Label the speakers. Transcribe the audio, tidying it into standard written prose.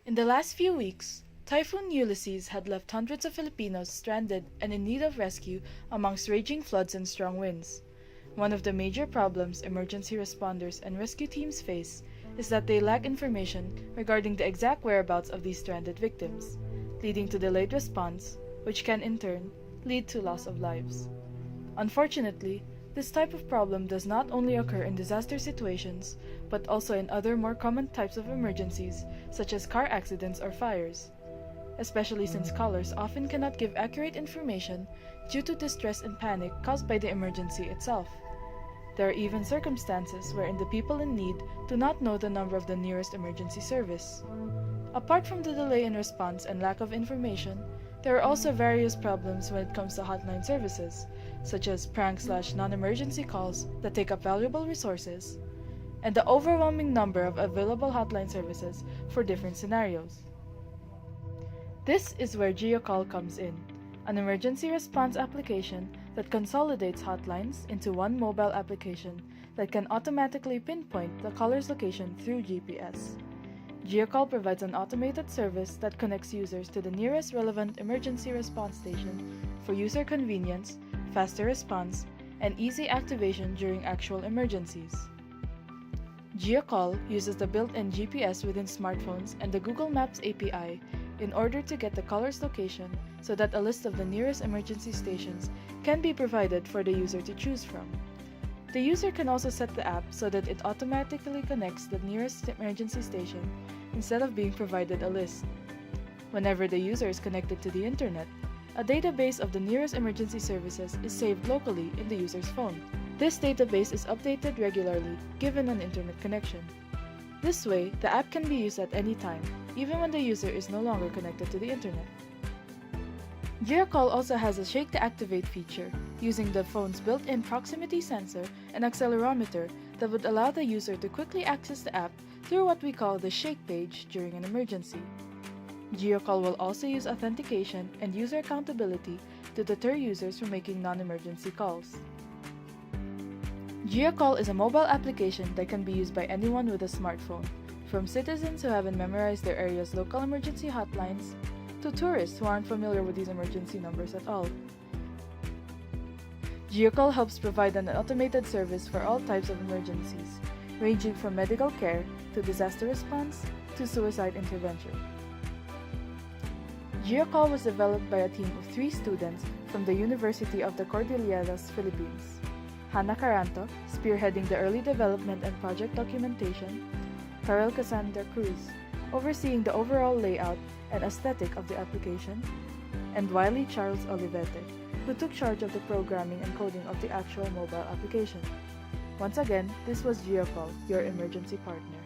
Speaker 1: In the last few weeks, Typhoon Ulysses had left hundreds of Filipinos stranded and in need of rescue amongst raging floods and strong winds. One of the major problems emergency responders and rescue teams face is that they lack information regarding the exact whereabouts of these stranded victims, leading to delayed response, which can in turn lead to loss of lives. Unfortunately, this type of problem does not only occur in disaster situations, but also in other more common types of emergencies, such as car accidents or fires, especially since callers often cannot give accurate information due to distress and panic caused by the emergency itself. There are even circumstances wherein the people in need do not know the number of the nearest emergency service. Apart from the delay in response and lack of information, there are also various problems when it comes to hotline services, such as prank/non-emergency calls that take up valuable resources, and the overwhelming number of available hotline services for different scenarios. This is where GeoCall comes in, an emergency response application that consolidates hotlines into one mobile application that can automatically pinpoint the caller's location through GPS. GeoCall provides an automated service that connects users to the nearest relevant emergency response station for user convenience, faster response, and easy activation during actual emergencies. GeoCall uses the built-in GPS within smartphones and the Google Maps API in order to get the caller's location so that a list of the nearest emergency stations can be provided for the user to choose from. The user can also set the app so that it automatically connects the nearest emergency station instead of being provided a list. Whenever the user is connected to the internet, a database of the nearest emergency services is saved locally in the user's phone. This database is updated regularly given an internet connection. This way, the app can be used at any time, even when the user is no longer connected to the internet. GeoCall also has a Shake to Activate feature, using the phone's built-in proximity sensor and accelerometer that would allow the user to quickly access the app through what we call the Shake page during an emergency. GeoCall will also use authentication and user accountability to deter users from making non-emergency calls. GeoCall is a mobile application that can be used by anyone with a smartphone, from citizens who haven't memorized their area's local emergency hotlines to tourists who aren't familiar with these emergency numbers at all. GeoCall helps provide an automated service for all types of emergencies, ranging from medical care to disaster response to suicide intervention. GeoCall was developed by a team of 3 students from the University of the Cordilleras, Philippines. Hannah Caranto, spearheading the early development and project documentation, Karel Cassandra Cruz, overseeing the overall layout and aesthetic of the application, and Wyli Charles Olivete, who took charge of the programming and coding of the actual mobile application. Once again, this was GeoCall, your emergency partner.